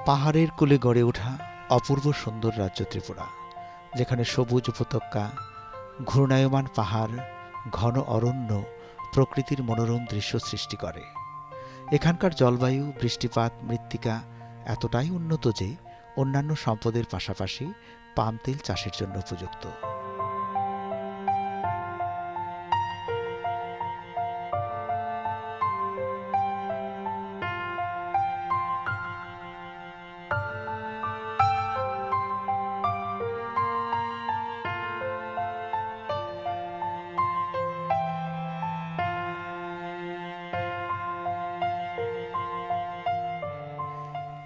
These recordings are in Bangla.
পাহাড়ের কোলে গড়ে ওঠা অপূর্ব সুন্দর রাজ্য ত্রিপুরা, যেখানে সবুজ উপত্যকা, ঘূর্ণায়মান পাহাড়, ঘন অরণ্য প্রকৃতির মনোরম দৃশ্য সৃষ্টি করে। এখানকার জলবায়ু, বৃষ্টিপাত, মৃত্তিকা এতটাই উন্নত যে অন্যান্য সম্পদের পাশাপাশি পাম তেল চাষের জন্য উপযুক্ত।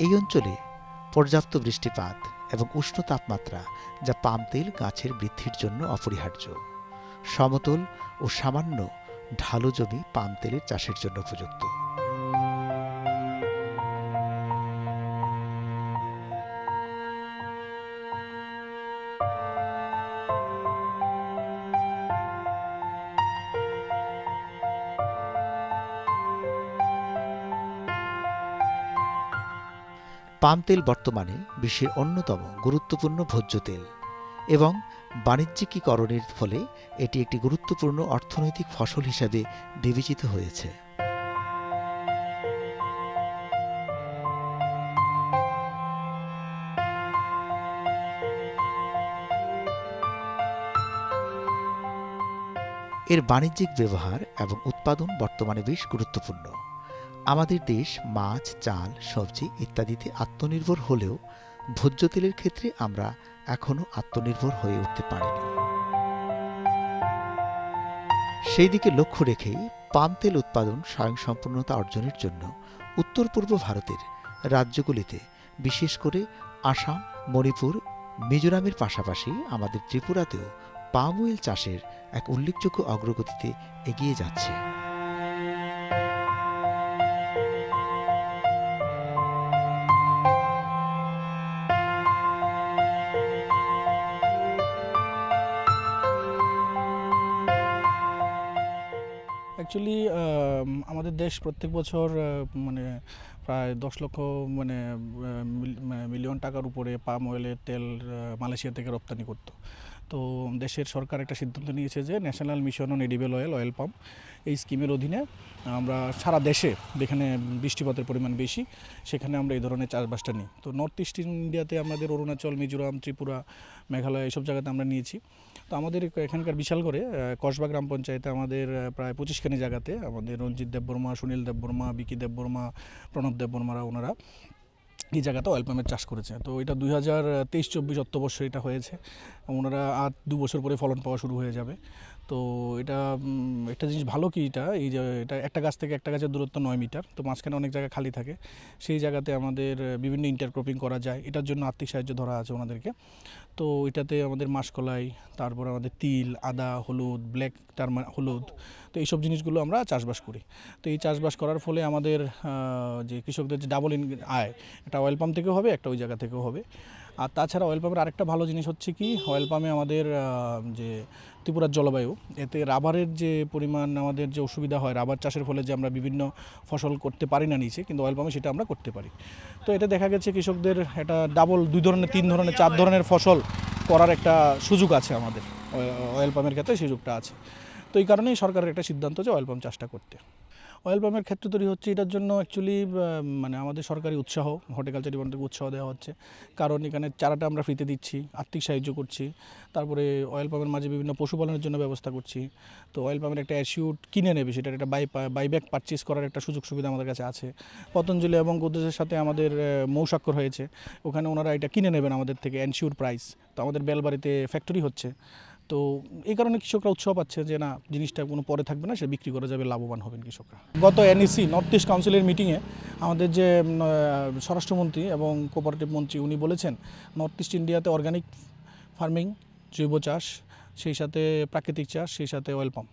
এই অঞ্চলে পর্যাপ্ত বৃষ্টিপাত এবং উষ্ণ তাপমাত্রা, যা পাম তেল গাছের বৃদ্ধির জন্য অপরিহার্য। সমতল ও সামান্য ঢালু জমি পাম তেলের চাষের জন্য উপযুক্ত। পাম তেল বর্তমানে বিশ্বের অন্যতম গুরুত্বপূর্ণ ভোজ্য তেল এবং বাণিজ্যিকীকরণের ফলে এটি একটি গুরুত্বপূর্ণ অর্থনৈতিক ফসল হিসাবে বিবেচিত হয়েছে। এর বাণিজ্যিক ব্যবহার এবং উৎপাদন বর্তমানে বেশ গুরুত্বপূর্ণ। আমাদের দেশ মাছ, চাল, সবজি ইত্যাদিতে আত্মনির্ভর হলেও ভোজ্য তেলের ক্ষেত্রে আমরা এখনো আত্মনির্ভর হয়ে উঠতে পারিনি। সেই দিকে লক্ষ্য রেখেই পাম তেল উৎপাদন স্বয়ংসম্পূর্ণতা অর্জনের জন্য উত্তর পূর্ব ভারতের রাজ্যগুলিতে, বিশেষ করে আসাম, মণিপুর, মিজোরামের পাশাপাশি আমাদের ত্রিপুরাতেও পাম অয়েল চাষের এক উল্লেখযোগ্য অগ্রগতিতে এগিয়ে যাচ্ছে। অ্যাকচুয়ালি আমাদের দেশ প্রত্যেক বছর মানে প্রায় 10 লক্ষ মিলিয়ন টাকার উপরে পাম অয়েলের তেল মালয়েশিয়া থেকে রপ্তানি করতো। তো দেশের সরকার একটা সিদ্ধান্ত নিয়েছে যে national mission on edible oil palm, এই স্কিমের অধীনে আমরা সারা দেশে যেখানে বৃষ্টিপাতের পরিমাণ বেশি সেখানে আমরা এই ধরনের চাষবাসটা নিই। তো নর্থ ইস্ট ইন্ডিয়াতে আমাদের অরুণাচল, মিজোরাম, ত্রিপুরা, মেঘালয় এইসব জায়গাতে আমরা নিয়েছি। তো আমাদের এখানকার বিশাল করে কসবা গ্রাম পঞ্চায়েতে আমাদের প্রায় 25খানি জায়গাতে আমাদের রঞ্জিত দেববর্মা, সুনীল দেববর্মা, বিকি দেববর্মা, প্রণব দেববর্মারা ওনারা এই জায়গাতে অয়েল পামের চাষ করেছে। তো এটা 2023-24 অর্থবর্ষে এটা হয়েছে। ওনারা আর 2 বছর পরে ফলন পাওয়া শুরু হয়ে যাবে। তো এটা একটা জিনিস ভালো কি, এই যে এটা একটা গাছ থেকে একটা গাছের দূরত্ব 9 মিটার। তো মাঝখানে অনেক জায়গা খালি থাকে, সেই জায়গাতে আমাদের বিভিন্ন ইন্টারক্রপিং করা যায়। এটার জন্য আর্থিক সাহায্য ধরা আছে ওনাদেরকে। তো এটাতে আমাদের মাসকলাই, তারপর আমাদের তিল, আদা, হলুদ, ব্ল্যাক হলুদ, তো এইসব জিনিসগুলো আমরা চাষবাস করি। তো এই চাষবাস করার ফলে আমাদের যে কৃষকদের যে ডাবল আয়, একটা অয়েল পাম্প থেকেও হবে, একটা ওই জায়গা থেকেও হবে। আর তাছাড়া অয়েল পাম্পের আরেকটা ভালো জিনিস হচ্ছে কি, অয়েল পাম্পে আমাদের যে ত্রিপুরার জলবায়ু, এতে রাবারের যে পরিমাণ আমাদের যে অসুবিধা হয়, রাবার চাষের ফলে যে আমরা বিভিন্ন ফসল করতে পারি না নিচে, কিন্তু অয়েল পাম্পে সেটা আমরা করতে পারি। তো এটা দেখা গেছে কৃষকদের এটা ডাবল 2 ধরনের, 3 ধরনের, 4 ধরনের ফসল করার একটা সুযোগ আছে আমাদের অয়েল পাম্পের ক্ষেত্রে, সুযোগটা আছে। তো এই কারণেই সরকারের একটা সিদ্ধান্ত যে অয়েল পাম্প চাষটা করতে। অয়েল পাম্পের ক্ষেত্র তৈরি হচ্ছে, এটার জন্য অ্যাকচুয়ালি আমাদের সরকারি উৎসাহ, হর্টিকালচার ডিপার্টমেন্ট থেকে উৎসাহ দেওয়া হচ্ছে। কারণ এখানে চারাটা আমরা ফ্রিতে দিচ্ছি, আর্থিক সাহায্য করছি। তারপরে অয়েল পাম্পের মাঝে বিভিন্ন পশুপালনের জন্য ব্যবস্থা করছি। তো অয়েল পাম্পের একটা অ্যাসিউট কিনে নেবে, সেটার একটা বাইব্যাক পারচেস করার একটা সুযোগ সুবিধা আমাদের কাছে আছে। পতঞ্জলি এবং গোদরেজের সাথে আমাদের মৌস্বাক্ষর হয়েছে, ওখানে ওনারা এটা কিনে নেবেন আমাদের থেকে এনশিওর প্রাইস। তো আমাদের বেলবাড়িতে ফ্যাক্টরি হচ্ছে। তো এই কারণে কৃষকরা উৎসাহ পাচ্ছে যে না, জিনিসটা কোনো পরে থাকবে না, সে বিক্রি করা যাবে, লাভবান হবেন কৃষকরা। গত এনইসি নর্থ ইস্ট কাউন্সিলের মিটিংয়ে আমাদের যে স্বরাষ্ট্রমন্ত্রী এবং কোঅপারেটিভ মন্ত্রী, উনি বলেছেন নর্থ ইস্ট ইন্ডিয়াতে অর্গানিক ফার্মিং, জৈব চাষ, সেই সাথে প্রাকৃতিক চাষ, সেই সাথে অয়েল পাম্প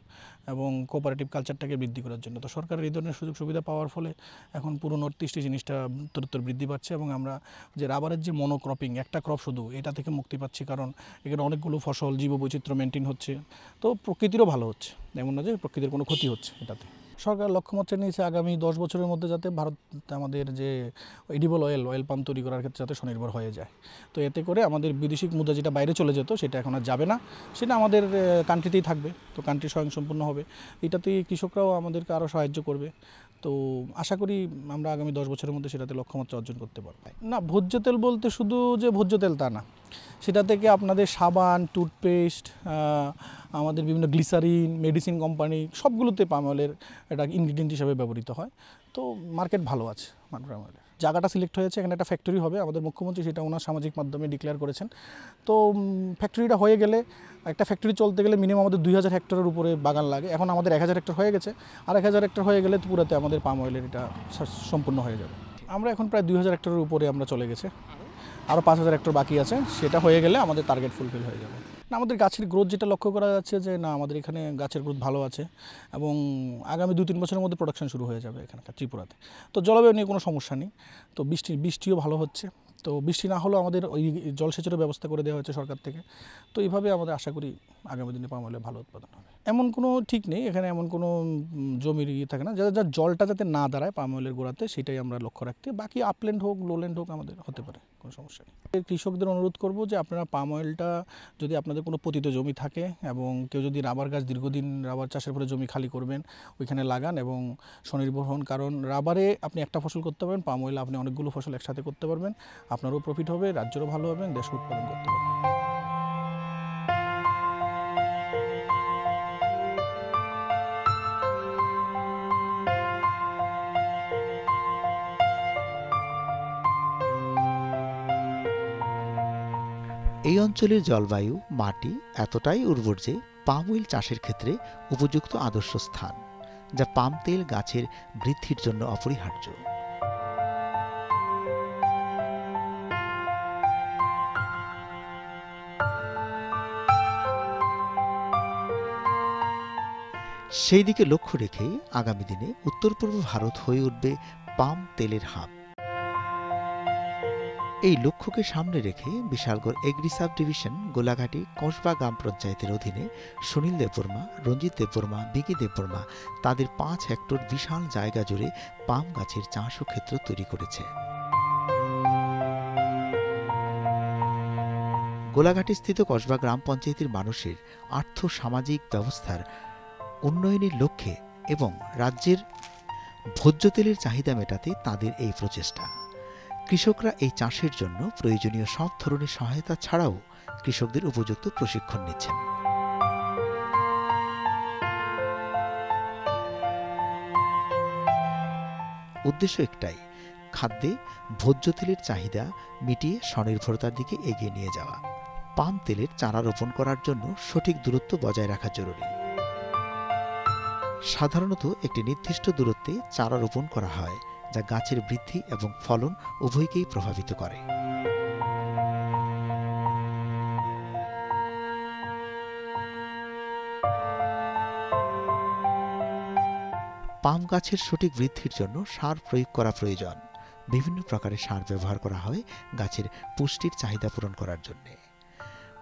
এবং কোঅপারেটিভ কালচারটাকে বৃদ্ধি করার জন্য। তো সরকারের এই ধরনের সুযোগ সুবিধা পাওয়ার ফলে এখন পুরো নর্থ ইস্টে জিনিসটা উত্তরোত্তর বৃদ্ধি পাচ্ছে এবং আমরা যে রাবারের যে মনোক্রপিং, একটা ক্রপ শুধু, এটা থেকে মুক্তি পাচ্ছি। কারণ এখানে অনেকগুলো ফসল, জীববৈচিত্র্য মেনটেন হচ্ছে। তো প্রকৃতিরও ভালো হচ্ছে, এমন না যে প্রকৃতির কোনো ক্ষতি হচ্ছে এটাতে। সরকার লক্ষ্যমাত্রা নিয়েছে আগামী 10 বছরের মধ্যে যাতে ভারত আমাদের যে এডিবল অয়েল পাম তৈরি করার ক্ষেত্রে যাতে স্বনির্ভর হয়ে যায়। তো এতে করে আমাদের বিদেশি মুদ্রা যেটা বাইরে চলে যেত সেটা এখন আর যাবে না, সেটা আমাদের কান্ট্রিতেই থাকবে। তো কান্ট্রি স্বয়ংসম্পূর্ণ হবে, এটাতেই কৃষকরাও আমাদেরকে আরও সাহায্য করবে। তো আশা করি আমরা আগামী 10 বছরের মধ্যে সেটাতে লক্ষ্যমাত্রা অর্জন করতে পারব। না, ভোজ্য তেল বলতে শুধু যে ভোজ্য তেল তা না, সেটা থেকে আপনাদের সাবান, টুথপেস্ট, আমাদের বিভিন্ন গ্লিসারিন, মেডিসিন কোম্পানি সবগুলোতে পাম অয়েলের একটা ইনগ্রিডিয়েন্ট হিসাবে ব্যবহৃত হয়। তো মার্কেট ভালো আছে পাম অয়েলের। জায়গাটা সিলেক্ট হয়েছে, এখানে একটা ফ্যাক্টরি হবে, আমাদের মুখ্যমন্ত্রী সেটা ওনার সামাজিক মাধ্যমে ডিক্লেয়ার করেছেন। তো ফ্যাক্টরিটা হয়ে গেলে, একটা ফ্যাক্টরি চলতে গেলে মিনিমাম আমাদের 2000 হেক্টরের উপরে বাগান লাগে। এখন আমাদের 1000 হেক্টর হয়ে গেছে, আর 1000 হেক্টর হয়ে গেলে পুরাতে আমাদের পাম অয়েলের এটা সম্পূর্ণ হয়ে যাবে। আমরা এখন প্রায় 2000 হেক্টরের উপরে আমরা চলে গেছে, আরও 5000 হেক্টর বাকি আছে, সেটা হয়ে গেলে আমাদের টার্গেট ফুলফিল হয়ে যাবে। না, আমাদের গাছের গ্রোথ যেটা লক্ষ্য করা যাচ্ছে যে না, আমাদের এখানে গাছের গ্রোথ ভালো আছে এবং আগামী 2-3 বছরের মধ্যে প্রোডাকশন শুরু হয়ে যাবে এখানকার ত্রিপুরাতে। তো জলবায়ু নিয়ে কোনো সমস্যা নেই। তো বৃষ্টিও ভালো হচ্ছে। তো বৃষ্টি না হলেও আমাদের ওই জলসেচের ব্যবস্থা করে দেওয়া হয়েছে সরকার থেকে। তো এইভাবে আমাদের আশা করি আগামী দিনে পাম অয়েলের ভালো উৎপাদন হবে। এমন কোনো ঠিক নেই, এখানে এমন কোনো জমির থাকে না, যার জলটা যাতে না দাঁড়ায় পাম অয়েলের গোড়াতে, সেটাই আমরা লক্ষ্য রাখতে। বাকি আপল্যান্ড হোক, লোল্যান্ড হোক, আমাদের হতে পারে, কোনো সমস্যা নেই। কৃষকদের অনুরোধ করব যে আপনারা পাম অয়েলটা যদি আপনাদের কোনো পতিত জমি থাকে এবং কেউ যদি রাবার গাছ দীর্ঘদিন রাবার চাষের পরে জমি খালি করবেন, ওইখানে লাগান এবং স্বনির্ভর হন। কারণ রাবারে আপনি একটা ফসল করতে পারবেন, পাম অয়েলে আপনি অনেকগুলো ফসল একসাথে করতে পারবেন, আপনারও প্রফিট হবে, রাজ্যেরও ভালো হবে, দেশও উৎপাদন করতে পারবেন। এই অঞ্চলের জলবায়ু, মাটি এতটাই উর্বর যে পাম অয়েল চাষের ক্ষেত্রে উপযুক্ত আদর্শ স্থান, যা পাম তেল গাছের বৃদ্ধির জন্য অপরিহার্য। সেই দিকে লক্ষ্য রেখে আগামী দিনে উত্তর পূর্ব ভারত হয়ে উঠবে পাম তেলের হাব। এই লক্ষ্যকে সামনে রেখে Bishalgarh agri sub division Golaghati কসবা গ্রাম পঞ্চায়েতের অধীনে সুনীল দেববর্মা, রঞ্জিত দেববর্মা, বিকি দেববর্মা তাদের 5 হেক্টর বিশাল জায়গা জুড়ে পাম গাছের চাষ ও ক্ষেত্র তৈরি করেছে। গোলাঘাটি স্থিত কসবা গ্রাম পঞ্চায়েতের মানুষের আর্থ সামাজিক ব্যবস্থার উন্নয়নের লক্ষ্যে এবং রাজ্যের ভোজ্য তেলের চাহিদা মেটাতে তাদের এই প্রচেষ্টা। কৃষকরা এই চাষের জন্য প্রয়োজনীয় সব ধরনের সহায়তা ছাড়াও কৃষকদের উপযুক্ত প্রশিক্ষণ নিচ্ছেন। উদ্দেশ্য একটাই, খাদ্যে ভোজ্য তেলের চাহিদা মিটিয়ে স্বনির্ভরতার দিকে এগিয়ে নিয়ে যাওয়া। পাম তেলের চারা রোপণ করার জন্য সঠিক দূরত্ব বজায় রাখা জরুরি। সাধারণত একটি নির্দিষ্ট দূরত্বে চারা রোপণ করা হয়, যা গাছের বৃদ্ধি এবং ফলন উভয়কেই প্রভাবিত করে। পাম গাছের সঠিক বৃদ্ধির জন্য সার প্রয়োগ করা প্রয়োজন। বিভিন্ন প্রকারের সার ব্যবহার করা হয় গাছের পুষ্টির চাহিদা পূরণ করার জন্য।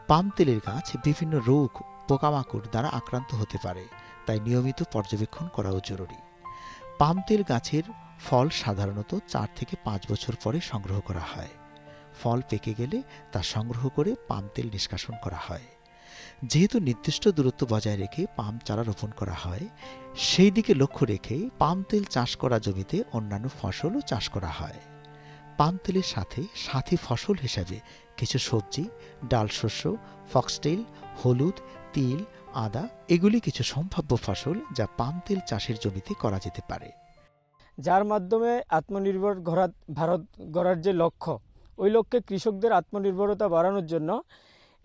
পাম তেলের গাছ বিভিন্ন রোগ, পোকামাকড় দ্বারা আক্রান্ত হতে পারে, তাই নিয়মিত পর্যবেক্ষণ করাও জরুরি। পাম তেল গাছের ফল সাধারণত 4 থেকে 5 বছর পরে সংগ্রহ করা হয়। ফল পেকে গেলে তা সংগ্রহ করে পাম তেল নিষ্কাশন করা হয়। যেহেতু নির্দিষ্ট দূরত্ব বজায় রেখে পাম চারা রোপণ করা হয়, সেই দিকে লক্ষ্য রেখে পাম তেল চাষ করা জমিতে অন্যান্য ফসলও চাষ করা হয়। পাম তেলের সাথে সাথী ফসল হিসাবে কিছু সবজি, ডাল শস্য, ফক্সটেল, হলুদ, তিল, আদা এগুলি কিছু সম্ভাব্য ফসল যা পাম তেল চাষের জমিতে করা যেতে পারে, যার মাধ্যমে আত্মনির্ভর ভারত গড়ার যে লক্ষ্য, ওই লক্ষ্যে কৃষকদের আত্মনির্ভরতা বাড়ানোর জন্য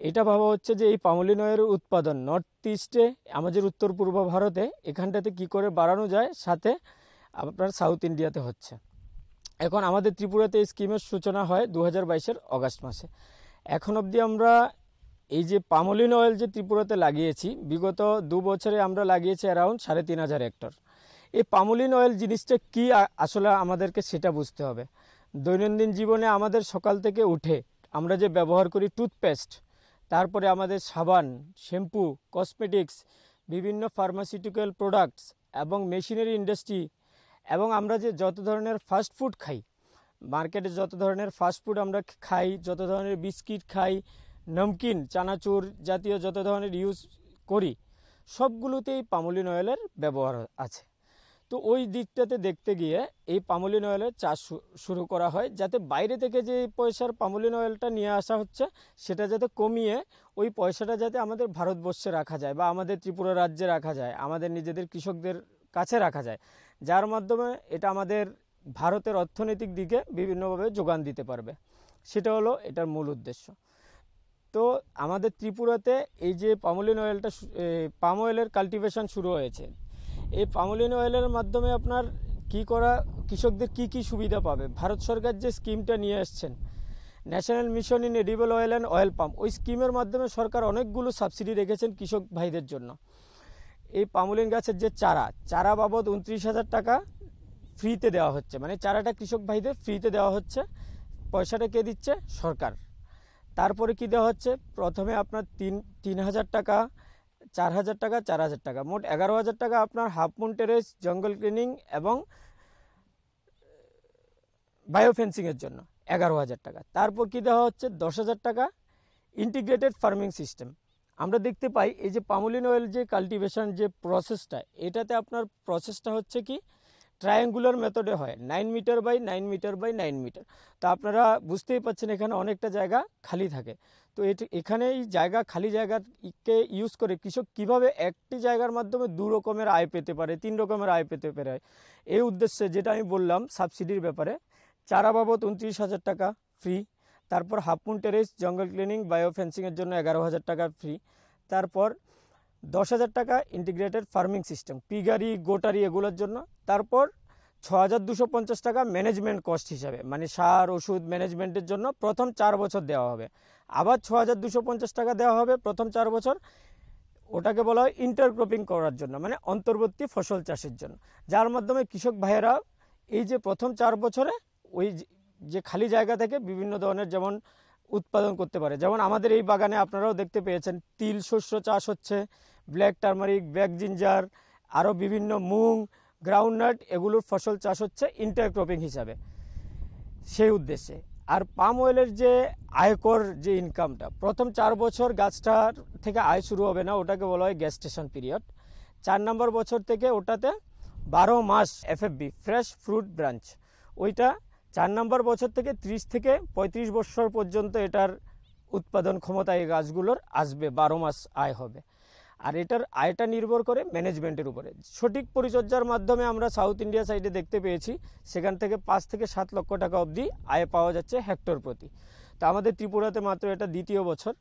এটা ভাবা হচ্ছে যে এই পাম অয়েলের উৎপাদন নর্থ ইস্টে, আমাদের উত্তর পূর্ব ভারতে এখানটাতে কি করে বাড়ানো যায়, সাথে আপনার সাউথ ইন্ডিয়াতে হচ্ছে। এখন আমাদের ত্রিপুরাতে এই স্কিমের সূচনা হয় 2022-এর অগাস্ট মাসে। এখন অবধি আমরা এই যে পাম অয়েল যে ত্রিপুরাতে লাগিয়েছি, বিগত 2 বছরে আমরা লাগিয়েছি অ্যারাউন্ড 3500 হেক্টর। এই পাম অয়েল জিনিসটা কি আসলে আমাদেরকে সেটা বুঝতে হবে। দৈনন্দিন জীবনে আমাদের সকাল থেকে উঠে আমরা যে ব্যবহার করি টুথপেস্ট, তারপরে আমাদের সাবান, শ্যাম্পু, কসমেটিক্স, বিভিন্ন ফার্মাসিউটিক্যাল প্রোডাক্টস এবং মেশিনারি ইন্ডাস্ট্রি এবং আমরা যে যত ধরনের ফাস্ট ফুড খাই, মার্কেটে যত ধরনের ফাস্ট ফুড আমরা খাই, যত ধরনের বিস্কিট খাই, নমকিন, চানাচুর জাতীয় যত ধরনের ইউজ করি, সবগুলোতেই পামোলিন অয়েলের ব্যবহার আছে। তো ওই দিকটাতে দেখতে গিয়ে এই পামোলিন অয়েলের চাষ শুরু করা হয়, যাতে বাইরে থেকে যে পয়সার পামোলিন অয়েলটা নিয়ে আসা হচ্ছে সেটা যাতে কমিয়ে ওই পয়সাটা যাতে আমাদের ভারতবর্ষে রাখা যায় বা আমাদের ত্রিপুরা রাজ্যে রাখা যায়, আমাদের নিজেদের কৃষকদের কাছে রাখা যায়, যার মাধ্যমে এটা আমাদের ভারতের অর্থনৈতিক দিকে বিভিন্নভাবে যোগান দিতে পারবে। সেটা হলো এটার মূল উদ্দেশ্য। তো আমাদের ত্রিপুরাতে এই যে পামোলিন অয়েলটা, পাম অয়েলের কাল্টিভেশন শুরু হয়েছে, এই পামোলিন অয়েলের মাধ্যমে আপনার কৃষকদের কি সুবিধা পাবে। ভারত সরকার যে স্কিমটা নিয়ে আসছেন, national mission in edible oil and oil palm, ওই স্কিমের মাধ্যমে সরকার অনেকগুলো সাবসিডি রেখেছেন কৃষক ভাইদের জন্য। এই পামোলিন গাছের যে চারা বাবদ 29,000 টাকা ফ্রিতে দেওয়া হচ্ছে, মানে চারাটা কৃষক ভাইদের ফ্রিতে দেওয়া হচ্ছে। পয়সাটা কে দিচ্ছে? সরকার। তারপরে কি দেওয়া হচ্ছে? প্রথমে আপনার 3,000 টাকা, 4,000 টাকা, 4,000 টাকা, মোট 11,000 টাকা আপনার হাফ মুন টেরেস, জঙ্গল ক্লিনিং এবং বায়োফেন্সিংয়ের জন্য 11,000 টাকা। তারপর কি দেওয়া হচ্ছে? 10,000 টাকা ইন্টিগ্রেটেড ফার্মিং সিস্টেম। আমরা দেখতে পাই এই যে পামোলিন অয়েল যে কাল্টিভেশন যে প্রসেসটা, এটাতে আপনার প্রসেসটা হচ্ছে কি ট্রায়াঙ্গুলার মেথডে হয়, 9 metre by 9 metre by 9 metre. তো আপনারা বুঝতেই পাচ্ছেন এখানে অনেকটা জায়গা খালি থাকে। তো এখানে এই খালি জায়গাকে ইউজ করে কৃষক কিভাবে একটি জায়গার মাধ্যমে 2 রকমের আয় পেতে পারে, 3 রকমের আয় পেতে পারে, এই উদ্দেশ্যে যেটা আমি বললাম সাবসিডির ব্যাপারে, চারা বাবদ 29,000 টাকা ফ্রি, তারপর হাফ মুন টেরেস, জঙ্গল ক্লিনিং, বায়োফেন্সিংয়ের জন্য 11,000 টাকা ফ্রি, তারপর 10,000 টাকা ইন্টিগ্রেটেড ফার্মিং সিস্টেম, পিগারি, গোটারি এগুলোর জন্য, তারপর 6,250 টাকা ম্যানেজমেন্ট কস্ট হিসাবে, মানে সার ওষুধ ম্যানেজমেন্টের জন্য প্রথম 4 বছর দেওয়া হবে। আবার 6,250 টাকা দেওয়া হবে প্রথম 4 বছর, ওটাকে বলা হয় ইন্টারক্রপিং করার জন্য, মানে অন্তর্বর্তী ফসল চাষের জন্য, যার মাধ্যমে কৃষক ভাইয়েরা এই যে প্রথম 4 বছরে ওই যে খালি জায়গা থেকে বিভিন্ন ধরনের যেমন উৎপাদন করতে পারে। যেমন আমাদের এই বাগানে আপনারাও দেখতে পেয়েছেন তিল শস্য চাষ হচ্ছে, ব্ল্যাক টার্মারিক, ব্ল্যাক জিঞ্জার, আরও বিভিন্ন মুং, গ্রাউন্ডনাট, এগুলোর ফসল চাষ হচ্ছে ইন্টারক্রপিং হিসাবে, সেই উদ্দেশ্যে। আর পাম অয়েলের যে আয়কর যে ইনকামটা, প্রথম 4 বছর গাছটার থেকে আয় শুরু হবে না, ওটাকে বলা হয় গ্যাস্টেশন পিরিয়ড। 4 নম্বর বছর থেকে ওটাতে 12 মাস এফএফবি, ফ্রেশ ফ্রুট ব্রাঞ্চ, ওইটা 4 নম্বর বছর থেকে 30 থেকে 35 বছর পর্যন্ত এটার উৎপাদন ক্ষমতা এই গাছগুলোর আসবে, 12 মাস আয় হবে। আর এটার আয়টা নির্ভর করে ম্যানেজমেন্টের উপরে। সঠিক পরিচর্যার মাধ্যমে আমরা সাউথ ইন্ডিয়া সাইডে দেখতে পেয়েছি সেখান থেকে 5 থেকে 7 লক্ষ টাকা অবধি আয় পাওয়া যাচ্ছে হেক্টর প্রতি। তো আমাদের ত্রিপুরাতে মাত্র এটা 2য় বছর।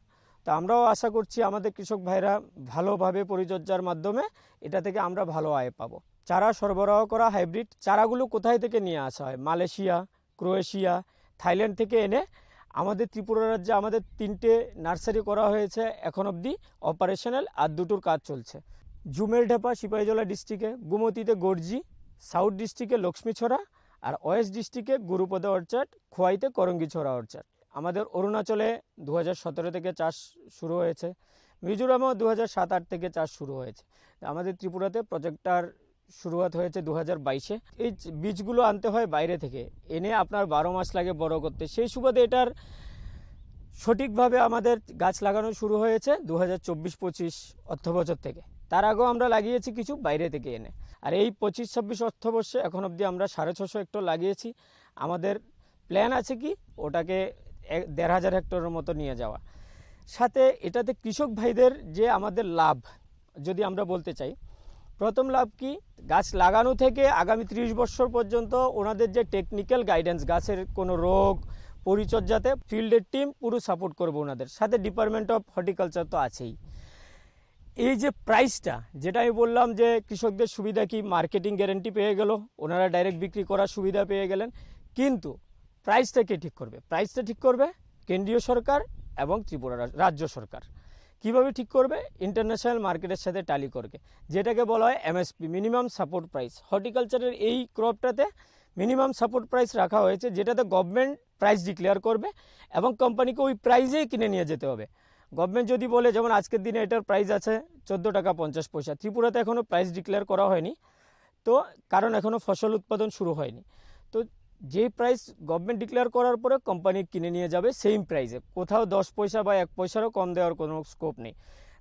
তো আমরাও আশা করছি আমাদের কৃষক ভাইরা ভালোভাবে পরিচর্যার মাধ্যমে এটা থেকে আমরা ভালো আয় পাবো। চারা সরবরাহ করা হাইব্রিড চারাগুলো কোথায় থেকে নিয়ে আসা হয়? মালয়েশিয়া, ক্রোয়েশিয়া, থাইল্যান্ড থেকে এনে আমাদের ত্রিপুরা রাজ্যে আমাদের 3টে নার্সারি করা হয়েছে এখন অবধি অপারেশনাল, আর 2টোর কাজ চলছে। জুমের ঢেপা সিপাহীজলা ডিস্ট্রিক্টে, গুমতিতে গর্জি, সাউথ ডিস্ট্রিক্টে লক্ষ্মীছড়া, আর ওয়েস্ট ডিস্ট্রিক্টে গুরুপদ অর্চার্ড, খোয়াইতে করঙ্গিছড়া অর্চার্ড। আমাদের অরুণাচলে 2017 থেকে চাষ শুরু হয়েছে, মিজোরামেও 2007-08 থেকে চাষ শুরু হয়েছে। আমাদের ত্রিপুরাতে প্রজেক্টটার শুরুয়াত হয়েছে 2022-এ। এই বীজগুলো আনতে হয় বাইরে থেকে, এনে আপনার 12 মাস লাগে বড় করতে। সেই সুবাদে এটার সঠিকভাবে আমাদের গাছ লাগানো শুরু হয়েছে 2024-25 অর্থবছর থেকে। তার আগেও আমরা লাগিয়েছি কিছু বাইরে থেকে এনে। আর এই 25-26 অর্থবর্ষে এখন অবধি আমরা 650 হেক্টর লাগিয়েছি। আমাদের প্ল্যান আছে কি ওটাকে 1,500 হেক্টরের মতো নিয়ে যাওয়া। সাথে এটাতে কৃষক ভাইদের যে আমাদের লাভ যদি আমরা বলতে চাই, প্রথম লাভ কি, গাছ লাগানো থেকে আগামী 30 বছর পর্যন্ত ওনাদের যে টেকনিক্যাল গাইডেন্স, গাছের কোনো রোগ পরিচর্যাতে ফিল্ডের টিম পুরো সাপোর্ট করবে ওনাদের সাথে, ডিপার্টমেন্ট অফ হর্টিকালচার তো আছেই। এই যে প্রাইসটা যেটা আমি বললাম যে কৃষকদের সুবিধা কি, মার্কেটিং গ্যারেন্টি পেয়ে গেল, ওনারা ডাইরেক্ট বিক্রি করার সুবিধা পেয়ে গেলেন, কিন্তু প্রাইসটা কে ঠিক করবে? প্রাইসটা ঠিক করবে কেন্দ্রীয় সরকার এবং ত্রিপুরা রাজ্য সরকার। কিভাবে ঠিক করবে? ইন্টারন্যাশনাল মার্কেটের সাথে ট্যালি করবে, যেটাকে বলা হয় এমএসপি, মিনিমাম সাপোর্ট প্রাইস। হর্টিকালচারের এই ক্রপটাতে মিনিমাম সাপোর্ট প্রাইস রাখা হয়েছে, যেটাতে গভর্নমেন্ট প্রাইস ডিক্লেয়ার করবে এবং কোম্পানিকে ওই প্রাইসেই কিনে নিয়ে যেতে হবে। গভর্নমেন্ট যদি বলে, যেমন আজকের দিনে এটার প্রাইস আছে 14 টাকা 50 পয়সা, ত্রিপুরাতে এখনও প্রাইস ডিক্লেয়ার করা হয়নি, তো কারণ এখনও ফসল উৎপাদন শুরু হয়নি। তো যেই প্রাইস গভর্নমেন্ট ডিক্লেয়ার করার পরে কোম্পানি কিনে নিয়ে যাবে সেম প্রাইসে, কোথাও 10 পয়সা বা 1 পয়সারও কম দেওয়ার কোনো স্কোপ নেই।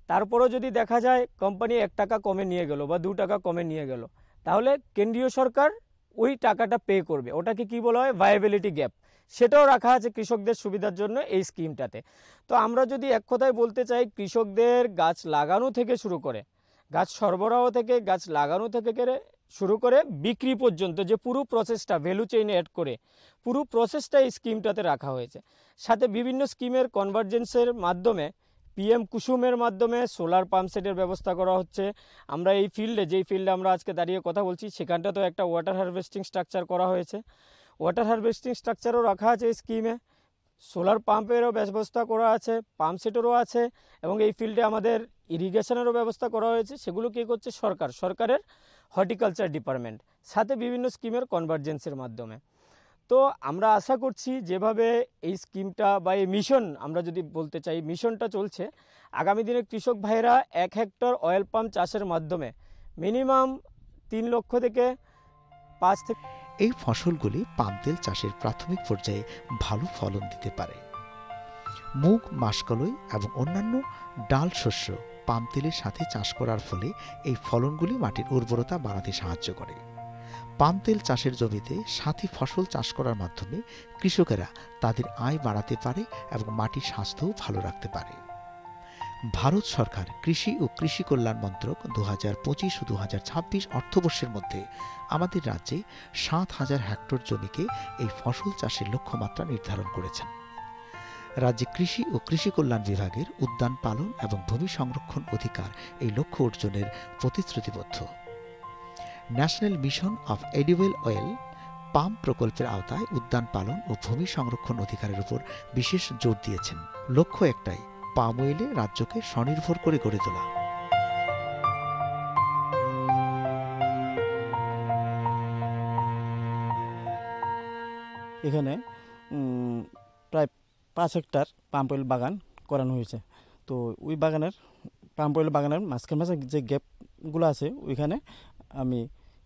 তারপরেও যদি দেখা যায় কোম্পানি 1 টাকা কমে নিয়ে গেল বা 2 টাকা কমে নিয়ে গেল, তাহলে কেন্দ্রীয় সরকার ওই টাকাটা পে করবে। ওটাকে কি বলা হয়, ভায়াবিলিটি গ্যাপ। সেটাও রাখা আছে কৃষকদের সুবিধার জন্য এই স্কিমটাতে। তো আমরা যদি এক কথায় বলতে চাই, কৃষকদের গাছ লাগানো থেকে শুরু করে, গাছ সরবরাহ থেকে, গাছ লাগানো থেকে শুরু করে বিক্রি পর্যন্ত যে পুরো প্রসেসটা ভ্যালু চেইনে অ্যাড করে পুরো প্রসেসটা এই স্কিমটাতে রাখা হয়েছে। সাথে বিভিন্ন স্কিমের কনভার্জেন্সের মাধ্যমে, পিএম কুসুমের মাধ্যমে সোলার পাম্প সেটের ব্যবস্থা করা হচ্ছে। আমরা এই ফিল্ডে, যেই ফিল্ডে আমরা আজকে দাঁড়িয়ে কথা বলছি, সেখানটাতেও একটা ওয়াটার হারভেস্টিং স্ট্রাকচার করা হয়েছে। ওয়াটার হারভেস্টিং স্ট্রাকচারও রাখা আছে এই স্কিমে। সোলার পাম্পেরও ব্যবস্থা করা আছে, পাম্প সেটেরও আছে, এবং এই ফিল্ডে আমাদের ইরিগেশনেরও ব্যবস্থা করা হয়েছে। সেগুলো কী করছে সরকারের হর্টিকালচার ডিপার্টমেন্ট, সাথে বিভিন্ন স্কিমের কনভার্জেন্সের মাধ্যমে। তো আমরা আশা করছি যেভাবে এই স্কিমটা বা এই মিশন, আমরা যদি বলতে চাই মিশনটা চলছে, আগামী দিনে কৃষক ভাইরা 1 হেক্টর অয়েল পাম্প চাষের মাধ্যমে মিনিমাম 3 লক্ষ থেকে 5 থেকে। এই ফসলগুলি পাম তেল চাষের প্রাথমিক পর্যায়ে ভালো ফলন দিতে পারে। মুগ, মাসকলাই এবং অন্যান্য ডাল শস্য পাম তেলের সাথে চাষ করার ফলে এই ফলনগুলি মাটির উর্বরতা বাড়াতে সাহায্য করে। পাম তেল চাষের জমিতে সাথী ফসল চাষ করার মাধ্যমে কৃষকেরা তাদের আয় বাড়াতে পারে এবং মাটির স্বাস্থ্যও ভালো রাখতে পারে। ভারত সরকার কৃষি ও কৃষি কল্যাণ মন্ত্রক 2025 ও 2026 অর্থবর্ষের মধ্যে আমাদের রাজ্যে 7,000 হেক্টর জমিকে এই ফসল চাষের লক্ষ্যমাত্রা নির্ধারণ করেছেন। রাজ্যে কৃষি ও কৃষি কল্যাণ বিভাগের উদ্যান পালন এবং ভূমি সংরক্ষণ অধিকার এই লক্ষ্য অর্জনের প্রতিশ্রুতিবদ্ধ। National mission of edible oil palm প্রকল্পের আওতায় উদ্যান পালন ও ভূমি সংরক্ষণ অধিকারের উপর বিশেষ জোর দিয়েছেন। লক্ষ্য একটাই, পাম অয়েলে রাজ্যকে স্বনির্ভর করে গড়ে তোলা। এখানে প্রায় 5 হেক্টর পাম অয়েল বাগান করানো হয়েছে। তো ওই বাগানের পাম অয়েল বাগানের মাঝখানে যে গ্যাপগুলো আছে, ওইখানে আমি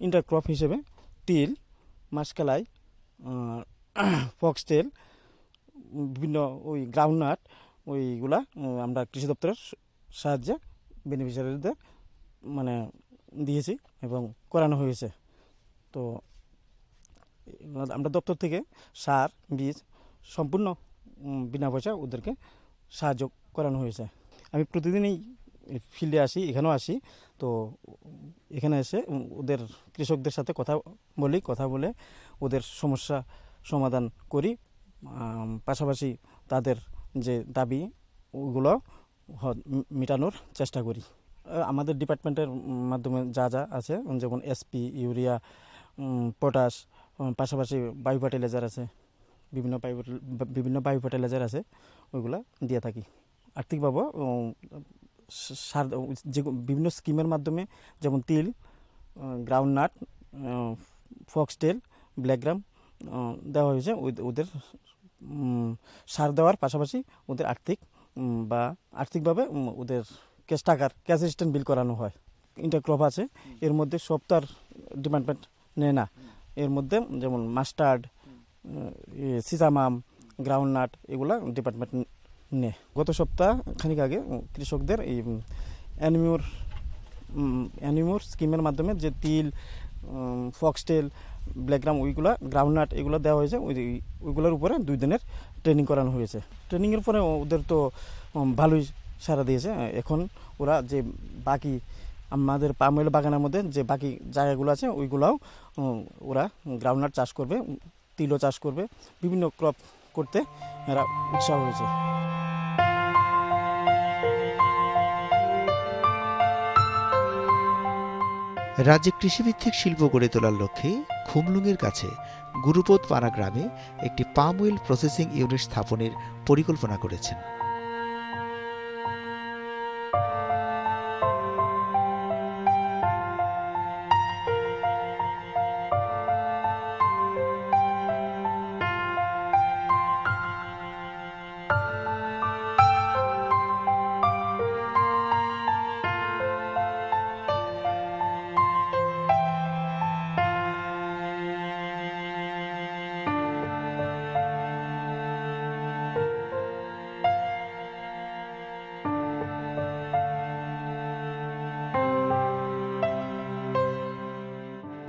ইন্টারক্রপ হিসেবে তিল, মাসকলাই, ফক্সটেল, বিভিন্ন ওই গ্রাউন্ডনাট, ওইগুলা আমরা কৃষি দপ্তরের সাহায্যে বেনিফিশিয়ারিদের মানে দিয়েছি এবং করানো হয়েছে। তো আমরা দপ্তর থেকে সার, বীজ সম্পূর্ণ বিনা পয়সা ওদেরকে সাহায্য করানো হয়েছে। আমি প্রতিদিনই ফিল্ডে আসি, এখানেও আসি। তো এখানে এসে ওদের কৃষকদের সাথে কথা বলে ওদের সমস্যা সমাধান করি। পাশাপাশি তাদের যে দাবি ওগুলো মেটানোর চেষ্টা করি। আমাদের ডিপার্টমেন্টের মাধ্যমে যা আছে, যেমন এসপি, ইউরিয়া, পটাশ, পাশাপাশি বায়ো ফার্টিলাইজার আছে, বিভিন্ন বায়ো ফার্টিলাইজার আছে, ওইগুলা দিয়ে থাকি। আর্থিকভাবে সার যে বিভিন্ন স্কিমের মাধ্যমে, যেমন তিল, গ্রাউন্ডনাট, ফক্সটেল, ব্ল্যাকগ্রাম দেওয়া হয়েছে। ওদের সার দেওয়ার পাশাপাশি ওদের আর্থিকভাবে ওদের ক্যাশ রিটার্ন বিল করানো হয়। ইন্টারক্রপ আছে, এর মধ্যে সব তো আর ডিপার্টমেন্ট নেয় না। এর মধ্যে যেমন মাস্টার্ড, সিসামাম, গ্রাউন্ডনাট, এগুলা ডিপার্টমেন্ট নেয়। গত সপ্তাহ খানিক আগে কৃষকদের এই অ্যানিমোর স্কিমের মাধ্যমে যে তিল, ফক্সটেল, ব্ল্যাকগ্রাম, ওইগুলা, গ্রাউন্ডনাট, এগুলো দেওয়া হয়েছে। ওইগুলোর উপরে 2 দিনের ট্রেনিং করানো হয়েছে। ট্রেনিংয়ের পরে ওদের তো ভালোই সাড়া দিয়েছে। এখন ওরা যে বাকি আমাদের পাম অয়েল বাগানের মধ্যে যে বাকি জায়গাগুলো আছে, ওইগুলাও ওরা গ্রাউন্ডনাট চাষ করবে, তিলও চাষ করবে, বিভিন্ন ক্রপ করতে এরা উৎসাহ হয়েছে। রাজ্যে কৃষিভিত্তিক শিল্প গড়ে তোলার লক্ষ্যে খুমলুঙের কাছে গুরুপদপাড়া গ্রামে একটি পাম অয়েল প্রসেসিং ইউনিট স্থাপনের পরিকল্পনা করেছেন।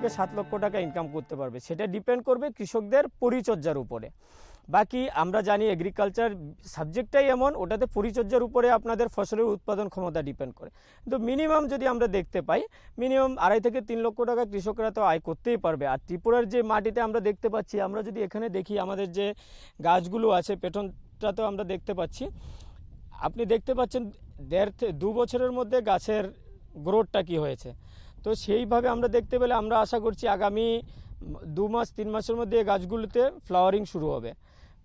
থেকে 7 লক্ষ টাকা ইনকাম করতে পারবে। সেটা ডিপেন্ড করবে কৃষকদের পরিচর্যার উপরে। বাকি আমরা জানি এগ্রিকালচার সাবজেক্টটাই এমন, ওটাতে পরিচর্যার উপরে আপনাদের ফসলের উৎপাদন ক্ষমতা ডিপেন্ড করে। কিন্তু মিনিমাম যদি আমরা দেখতে পাই, মিনিমাম 2.5 থেকে 3 লক্ষ টাকা কৃষকরা তো আয় করতেই পারবে। আর ত্রিপুরার যে মাটিতে আমরা দেখতে পাচ্ছি, আমরা যদি এখানে দেখি আমাদের যে গাছগুলো আছে পেছনটাতেও আমরা দেখতে পাচ্ছি, আপনি দেখতে পাচ্ছেন 1.5 থেকে 2 বছরের মধ্যে গাছের গ্রোথটা কি হয়েছে। তো সেইভাবে আমরা দেখতে পেলে আমরা আশা করছি আগামী 2 মাস 3 মাসের মধ্যে এই গাছগুলোতে ফ্লাওয়ারিং শুরু হবে।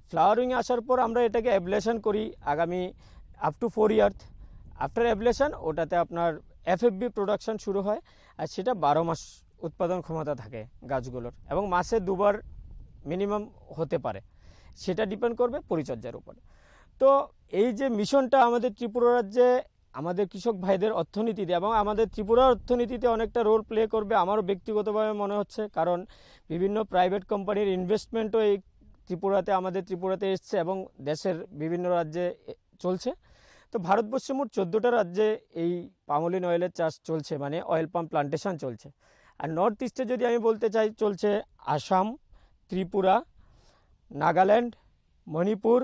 ফ্লাওয়ারিং আসার পর আমরা এটাকে অ্যাবলেশন করি আগামী up to 4 years. After ablation ওটাতে আপনার এফএফবি প্রোডাকশন শুরু হয়, আর সেটা 12 মাস উৎপাদন ক্ষমতা থাকে গাছগুলোর, এবং মাসে 2 বার মিনিমাম হতে পারে। সেটা ডিপেন্ড করবে পরিচর্যার উপর। তো এই যে মিশনটা আমাদের ত্রিপুরা রাজ্যে আমাদের কৃষক ভাইদের অর্থনীতিতে এবং আমাদের ত্রিপুরার অর্থনীতিতে অনেকটা রোল প্লে করবে আমারও ব্যক্তিগতভাবে মনে হচ্ছে, কারণ বিভিন্ন প্রাইভেট কোম্পানির ইনভেস্টমেন্টও এই আমাদের ত্রিপুরাতে এসছে এবং দেশের বিভিন্ন রাজ্যে চলছে। তো ভারতবর্ষে মোট 14টা রাজ্যে এই পামোলিন অয়েলের চাষ চলছে, মানে অয়েল পাম প্লান্টেশন চলছে। আর নর্থ ইস্টে যদি আমি বলতে চাই, চলছে আসাম, ত্রিপুরা, নাগাল্যান্ড, মণিপুর,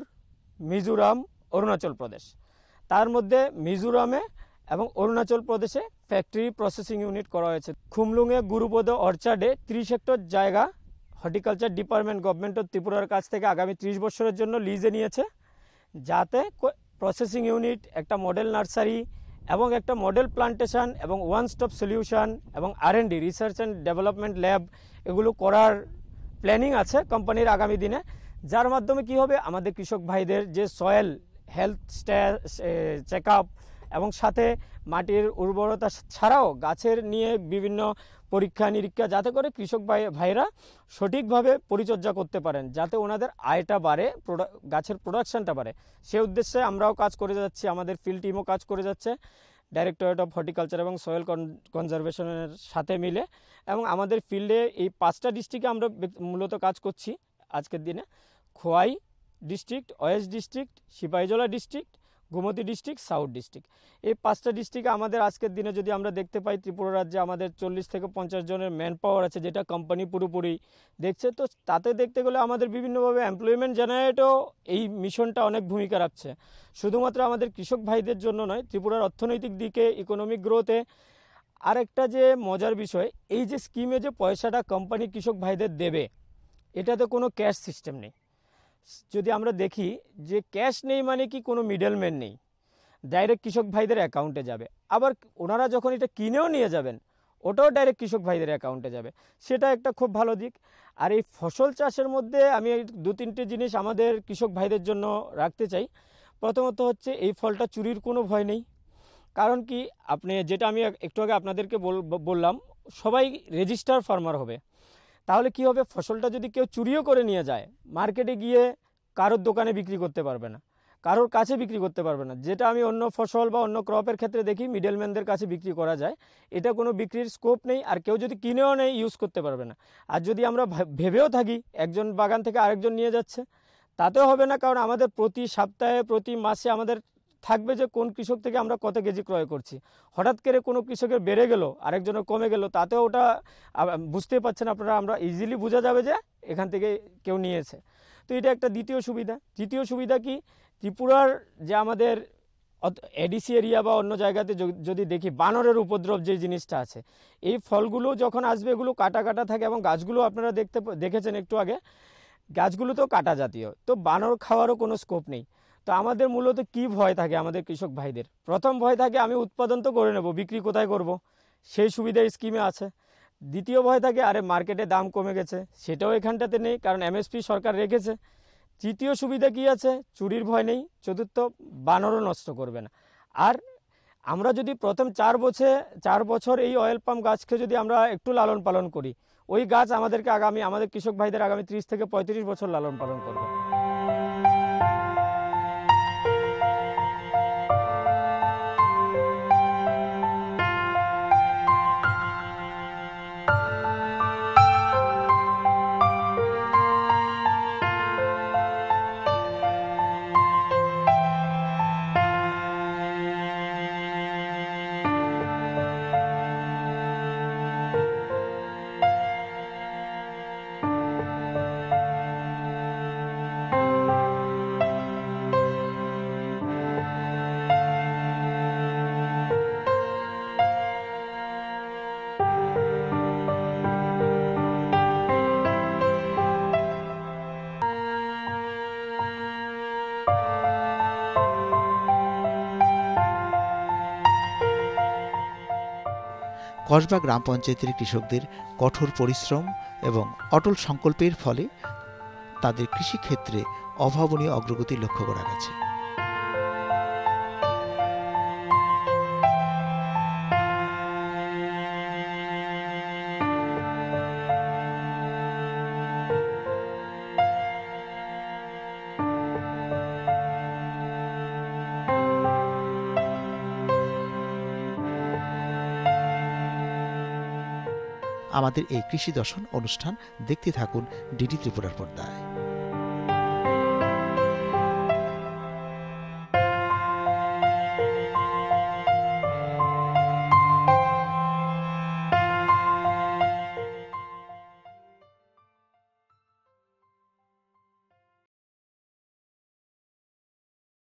মিজোরাম, অরুণাচল প্রদেশ। তার মধ্যে মিজোরামে এবং অরুণাচল প্রদেশে ফ্যাক্টরি প্রসেসিং ইউনিট করা হয়েছে। খুমলুঙে গুরুপদ অর্চার্ডে 30 হেক্টর জায়গা হর্টিকালচার ডিপার্টমেন্ট গভর্নমেন্ট অফ ত্রিপুরার কাছ থেকে আগামী 30 বছরের জন্য লিজে নিয়েছে, যাতে প্রসেসিং ইউনিট, একটা মডেল নার্সারি এবং একটা মডেল প্লান্টেশন এবং ওয়ান স্টপ সলিউশন এবং R&D research and development lab এগুলো করার প্ল্যানিং আছে কোম্পানির আগামী দিনে, যার মাধ্যমে কি হবে আমাদের কৃষক ভাইদের যে সয়েল হেলথ চেক আপ এবং সাথে মাটির উর্বরতা ছাড়াও গাছের নিয়ে বিভিন্ন পরীক্ষা নিরীক্ষা, যাতে করে কৃষক ভাইরা সঠিকভাবে পরিচর্যা করতে পারেন, যাতে ওনাদের আয়টা বাড়ে, গাছের প্রোডাকশানটা বাড়ে। সে উদ্দেশ্যে আমরাও কাজ করে যাচ্ছি, আমাদের ফিল্ড টিমও কাজ করে যাচ্ছে ডাইরেক্টরেট অফ হর্টিকালচার এবং সয়েল কনজারভেশনের সাথে মিলে। এবং আমাদের ফিল্ডে এই 5টা ডিস্ট্রিক্টে আমরা মূলত কাজ করছি আজকের দিনে: Khowai district, west district, Sipahijala district, Gomati district, south district. এই 5টা ডিস্ট্রিক্টে আমাদের আজকের দিনে যদি আমরা দেখতে পাই, ত্রিপুরা রাজ্যে আমাদের 40 থেকে 50 জনের ম্যান পাওয়ার আছে, যেটা কোম্পানি পুরোপুরি দেখছে। তো তাতে দেখতে গেলে আমাদের বিভিন্নভাবে এমপ্লয়মেন্ট জেনারেটও এই মিশনটা অনেক ভূমিকা রাখছে। শুধুমাত্র আমাদের কৃষক ভাইদের জন্য নয়, ত্রিপুরার অর্থনৈতিক দিকে, ইকোনমিক গ্রোথে। আরেকটা যে মজার বিষয়, এই যে স্কিমে যে পয়সাটা কোম্পানি কৃষক ভাইদের দেবে, এটাতে কোনো ক্যাশ সিস্টেম নেই। যদি আমরা দেখি যে ক্যাশ নেই মানে কি, কোনো মিডলম্যান নেই, ডাইরেক্ট কৃষক ভাইদের অ্যাকাউন্টে যাবে। আবার ওনারা যখন এটা কিনেও নিয়ে যাবেন, ওটাও ডাইরেক্ট কৃষক ভাইদের অ্যাকাউন্টে যাবে, সেটা একটা খুব ভালো দিক। আর এই ফসল চাষের মধ্যে আমি 2-3টে জিনিস আমাদের কৃষক ভাইদের জন্য রাখতে চাই। প্রথমত হচ্ছে এই ফলটা চুরির কোনো ভয় নেই। কারণ কি, আপনি যেটা আমি একটু আগে আপনাদেরকে বললাম, সবাই রেজিস্টার ফার্মার হবে। তাহলে কি হবে, ফসলটা যদি কেউ চুরিও করে নিয়ে যায়, মার্কেটে গিয়ে কারোর দোকানে বিক্রি করতে পারবে না, কারোর কাছে বিক্রি করতে পারবে না। যেটা আমি অন্য ফসল বা অন্য ক্রপের ক্ষেত্রে দেখি, মিডলম্যানদের কাছে বিক্রি করা যায়, এটা কোনো বিক্রির স্কোপ নেই। আর কেউ যদি কিনেও নেই, ইউজ করতে পারবে না। আর যদি আমরা ভেবেও থাকি একজন বাগান থেকে আরেকজন নিয়ে যাচ্ছে, তাতেও হবে না, কারণ আমাদের প্রতি সপ্তাহে, প্রতি মাসে আমাদের থাকবে যে কোন কৃষক থেকে আমরা কত কেজি ক্রয় করছি। হঠাৎ করে কোনো কৃষকের বেড়ে গেল, আরেকজনের কমে গেল, তাতেও ওটা বুঝতেই পারছেন আপনারা, আমরা ইজিলি বোঝা যাবে যে এখান থেকে কেউ নিয়েছে। তো এটা একটা দ্বিতীয় সুবিধা। তৃতীয় সুবিধা কি, ত্রিপুরার যে আমাদের এডিসি এরিয়া বা অন্য জায়গাতে যদি দেখি, বানরের উপদ্রব যে জিনিসটা আছে, এই ফলগুলো যখন আসবে এগুলো কাটা কাটা থাকে, এবং গাছগুলো আপনারা দেখেছেন একটু আগে, গাছগুলো তো কাটা জাতীয়, তো বানর খাওয়ারও কোনো স্কোপ নেই। তো আমাদের মূলত কি ভয় থাকে আমাদের কৃষক ভাইদের? প্রথম ভয় থাকে আমি উৎপাদন তো করে নেব, বিক্রি কোথায় করব, সেই সুবিধা এই স্কিমে আছে। দ্বিতীয় ভয় থাকে আরে মার্কেটে দাম কমে গেছে, সেটাও এখানটাতে নেই, কারণ MSP সরকার রেখেছে। তৃতীয় সুবিধা কি আছে, চুরির ভয় নেই। চতুর্থ, বানরও নষ্ট করবে না। আর আমরা যদি প্রথম 4 বছর এই অয়েল পাম গাছকে যদি আমরা একটু লালন পালন করি, ওই গাছ আমাদেরকে আমাদের কৃষক ভাইদের আগামী 30 থেকে 35 বছর লালন পালন করবে। কসবা গ্রাম পঞ্চায়েতের কৃষকদের কঠোর পরিশ্রম এবং অটল সংকল্পের ফলে তাদের কৃষিক্ষেত্রে অভাবনীয় অগ্রগতি লক্ষ্য করা গেছে। আমাদের এই কৃষি দর্শন অনুষ্ঠান দেখতে থাকুন ডিডি ত্রিপুরার পর্দায়।